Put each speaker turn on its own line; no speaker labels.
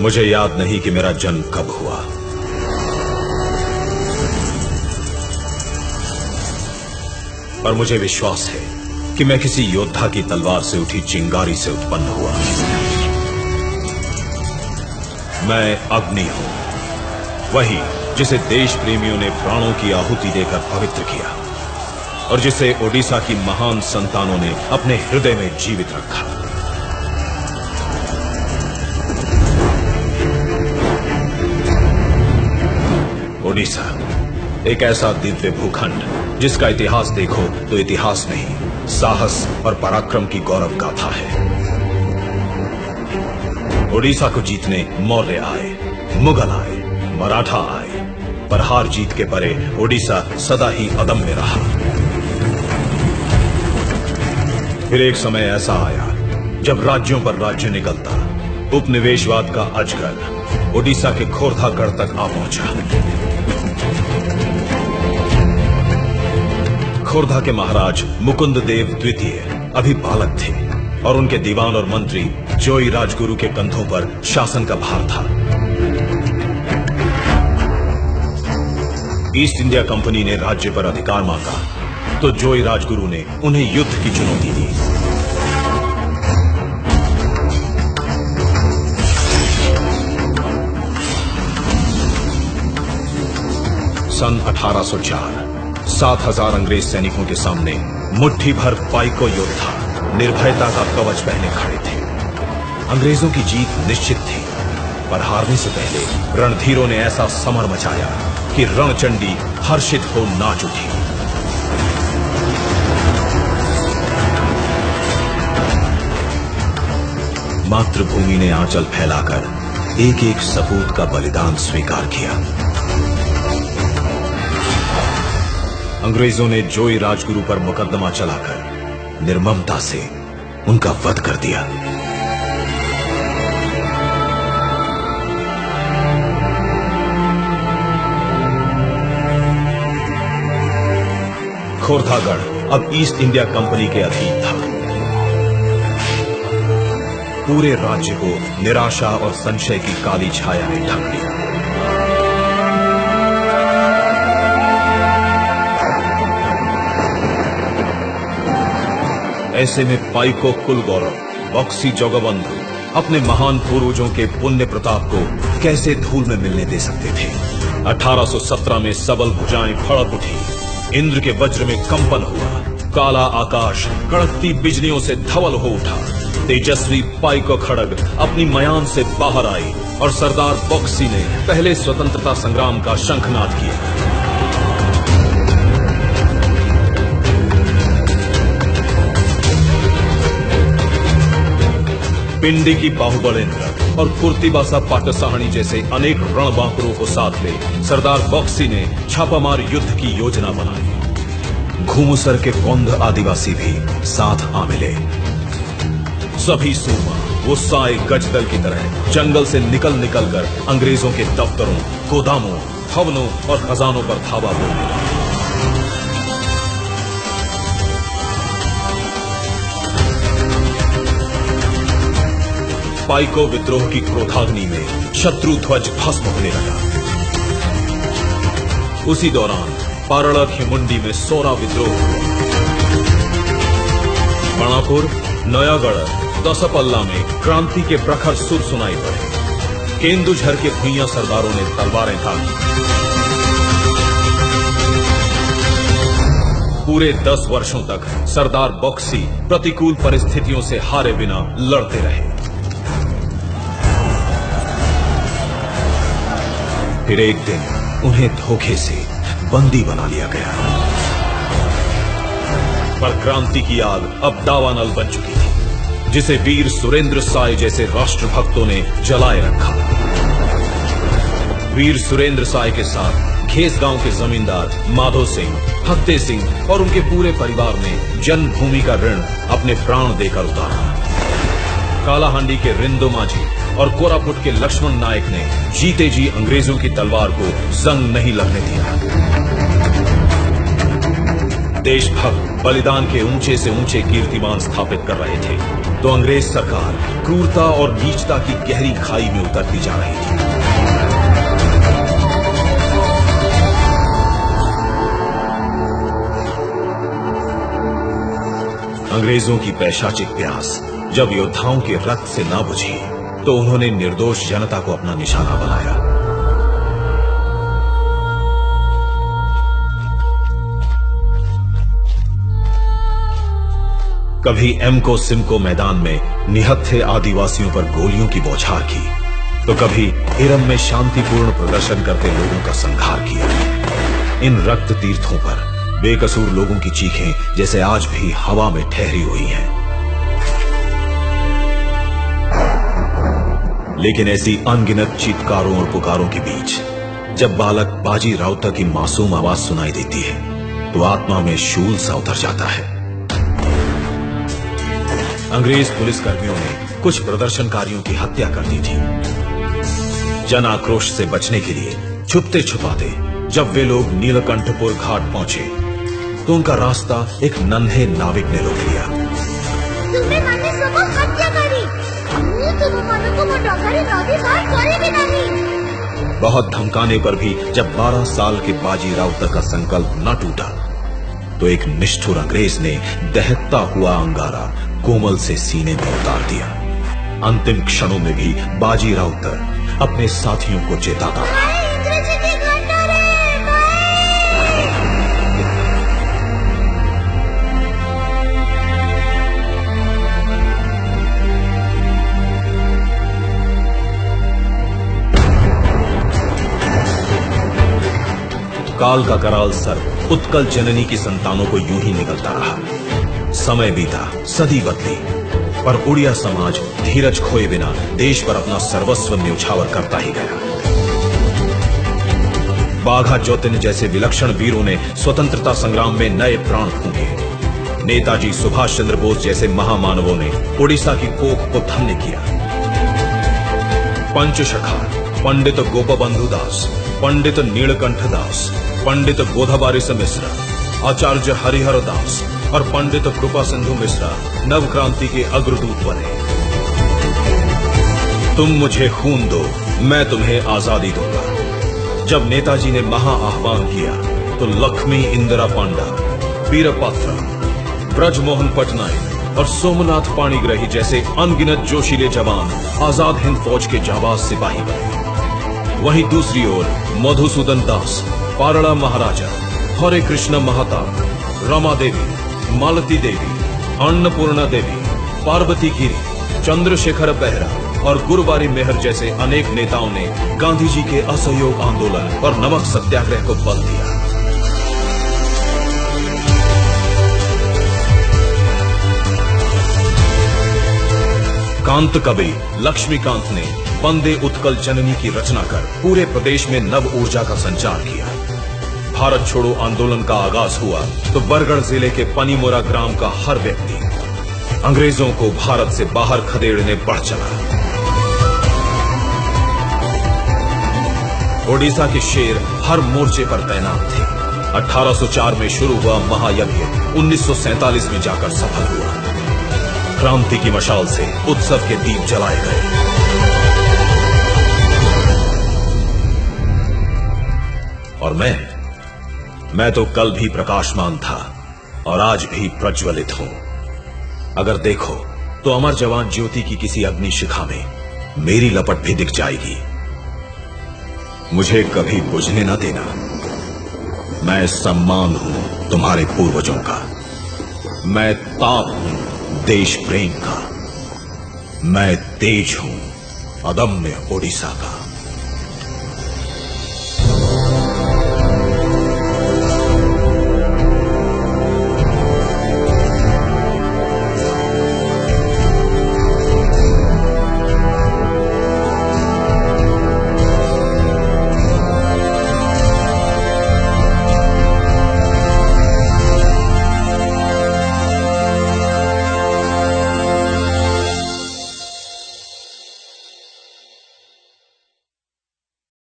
मुझे याद नहीं कि मेरा जन्म कब हुआ, पर मुझे विश्वास है कि मैं किसी योद्धा की तलवार से उठी चिंगारी से उत्पन्न हुआ। मैं अग्नि हूं, वही जिसे देश प्रेमियों ने प्राणों की आहुति देकर पवित्र किया और जिसे ओडिशा की महान संतानों ने अपने हृदय में जीवित रखा। ओडिशा एक ऐसा दिव्य भूखंड जिसका इतिहास देखो तो इतिहास नहीं, साहस और पराक्रम की गौरव गाथा है। ओडिशा को जीतने मौर्य आए, मुगल आए, मराठा आए, पर हार जीत के परे ओडिशा सदा ही अदम्य रहा। फिर एक समय ऐसा आया जब राज्यों पर राज्य निकलता, उपनिवेशवाद का अजगर ओडिशा के खोरधागढ़ तक आ पहुंचा। खोरधा के महाराज मुकुंद देव द्वितीय अभी बालक थे और उनके दीवान और मंत्री जोई राजगुरु के कंधों पर शासन का भार था। ईस्ट इंडिया कंपनी ने राज्य पर अधिकार मांगा तो जोई राजगुरु ने उन्हें युद्ध की चुनौती दी। सन 1804 7,000 अंग्रेज सैनिकों के सामने मुट्ठी भर पाइको योद्धा निर्भयता का कवच पहने खड़े थे। अंग्रेजों की जीत निश्चित थी, पर हारने से पहले रणधीरों ने ऐसा समर मचाया कि रणचंडी हर्षित हो नाच उठी। मातृभूमि ने आंचल फैलाकर एक एक सपूत का बलिदान स्वीकार किया। अंग्रेजों ने जोई राजगुरु पर मुकदमा चलाकर निर्ममता से उनका वध कर दिया। खोरधागढ़ अब ईस्ट इंडिया कंपनी के अधीन था। पूरे राज्य को निराशा और संशय की काली छाया ने ढक लिया। ऐसे में पाइको कुल गौरव बक्सी जगबंधु अपने महान पूर्वजों के पुण्य प्रताप को कैसे धूल में मिलने दे सकते थे। 1817 में सबल भुजाएं फड़क उठी, इंद्र के वज्र में कंपन हुआ, काला आकाश कड़कती बिजलियों से धवल हो उठा। तेजस्वी पाइको खड़ग अपनी मयान से बाहर आई और सरदार बक्सी ने पहले स्वतंत्रता संग्राम का शंखनाद किया। पिंडी की बाहुबलेंद्र और कुर्तिबासा पाटसाहनी जैसे अनेक रणबांकुरों को साथ ले सरदार बक्सी ने छापामार युद्ध की योजना बनाई। घूमसर के कौंध आदिवासी भी साथ आ मिले। सभी सूमा वो साए गजदल की तरह जंगल से निकल कर अंग्रेजों के दफ्तरों, गोदामों, भवनों और खजानों पर धावा बोलने लगे। पाइको विद्रोह की क्रोधाग्नि में शत्रु ध्वज भस्म होने लगा। उसी दौरान पारड़क मुंडी में सोरा विद्रोह हुआ। मणापुर, नयागढ़, दसपल्ला में क्रांति के प्रखर सुर सुनाई पड़े। केंदुझर के भुइयां सरदारों ने तलवारें तानी। पूरे 10 वर्षों तक सरदार बक्सी प्रतिकूल परिस्थितियों से हारे बिना लड़ते रहे। फिर एक दिन उन्हें धोखे से बंदी बना लिया गया, पर क्रांति की आग अब दावानल बन चुकी थी, जिसे वीर सुरेंद्र साय जैसे राष्ट्रभक्तों ने जलाए रखा। वीर सुरेंद्र साय के साथ घेस गांव के जमींदार माधो सिंह, फत्ते सिंह और उनके पूरे परिवार ने जन्मभूमि का ऋण अपने प्राण देकर उतारा। कालाहांडी के रिंदो माझी और कोरापुट के लक्ष्मण नायक ने जीते जी अंग्रेजों की तलवार को जंग नहीं लगने दिया। देशभक्त बलिदान के ऊंचे से ऊंचे कीर्तिमान स्थापित कर रहे थे। तो अंग्रेज सरकार क्रूरता और नीचता की गहरी खाई में उतरती जा रही थी। अंग्रेजों की पैशाचिक प्यास जब योद्धाओं के रक्त से ना बुझी तो उन्होंने निर्दोष जनता को अपना निशाना बनाया। कभी एमको सिमको मैदान में निहत्थे आदिवासियों पर गोलियों की बौछार की, तो कभी इरम में शांतिपूर्ण प्रदर्शन करते लोगों का संहार किया। इन रक्त तीर्थों पर बेकसूर लोगों की चीखें जैसे आज भी हवा में ठहरी हुई हैं। लेकिन ऐसी अनगिनत चीत्कारों और पुकारों के बीच जब बालक बाजी राउतर की मासूम आवाज सुनाई देती है तो आत्मा में शूल सा उतर जाता है। अंग्रेज पुलिसकर्मियों ने कुछ प्रदर्शनकारियों की हत्या कर दी थी। जन आक्रोश से बचने के लिए छुपते छुपाते जब वे लोग नीलकंठपुर घाट पहुंचे तो उनका रास्ता एक नन्हे नाविक ने रोक लिया।
तुमने माने सबको हत्या करी, हमने तुम को डॉक्टरी नदी पार करे भी नहीं।
बहुत धमकाने पर भी जब 12 साल के बाजी राउतर का संकल्प न टूटा तो एक निष्ठुर अंग्रेज ने दहकता हुआ अंगारा कोमल से सीने में उतार दिया। अंतिम क्षणों में भी बाजी राउतर अपने साथियों को चेताता रहा। काल का कराल सर्प उत्कल जननी की संतानों को यूं ही निकलता रहा। समय बीता, सदी बदली, पर उड़िया समाज धीरज खोए बिना देश पर अपना सर्वस्व न्यौछावर करता ही गया। बाघा ज्योतिन जैसे विलक्षण वीरों ने स्वतंत्रता संग्राम में नए प्राण फूंके। नेताजी सुभाष चंद्र बोस जैसे महामानवों ने उड़ीसा की कोख को धन्य किया। पंचशखा पंडित गोपबंधु दास, पंडित नीलकंठ दास, पंडित गोधाबारिस मिश्रा, आचार्य हरिहर दास और पंडित कृपा सिंधु मिश्रा नव क्रांति के अग्रदूत बने। तुम मुझे खून दो, मैं तुम्हें आजादी दूंगा। जब नेताजी ने महा आह्वान किया तो लक्ष्मी इंदिरा पांडा, वीरपात्रा, ब्रजमोहन पटनायक और सोमनाथ पाणिग्राही जैसे अनगिनत जोशीले जवान आजाद हिंद फौज के जाबाज सिपाही बने। वहीं दूसरी ओर मधुसूदन दास, पारड़ा महाराजा, हरे कृष्ण महताब, रमा देवी, मालती देवी, अन्नपूर्णा देवी, पार्वती गिरी, चंद्रशेखर बेहरा और गुरुवारी मेहर जैसे अनेक नेताओं ने गांधी जी के असहयोग आंदोलन और नमक सत्याग्रह को बल दिया। कांत कवि लक्ष्मीकांत ने वंदे उत्कल जननी की रचना कर पूरे प्रदेश में नव ऊर्जा का संचार किया। भारत छोड़ो आंदोलन का आगाज हुआ तो बरगढ़ जिले के पनीमोरा ग्राम का हर व्यक्ति अंग्रेजों को भारत से बाहर खदेड़ने बढ़ चला। ओडिशा के शेर हर मोर्चे पर तैनात थे। 1804 में शुरू हुआ महायज्ञ 1947 में जाकर सफल हुआ। क्रांति की मशाल से उत्सव के दीप जलाए गए। और मैं तो कल भी प्रकाशमान था और आज भी प्रज्वलित हूं। अगर देखो तो अमर जवान ज्योति की किसी अग्नि शिखा में मेरी लपट भी दिख जाएगी। मुझे कभी बुझने न देना। मैं सम्मान हूं तुम्हारे पूर्वजों का। मैं ताप हूं देश प्रेम का। मैं तेज हूं अदम्य ओडिशा का।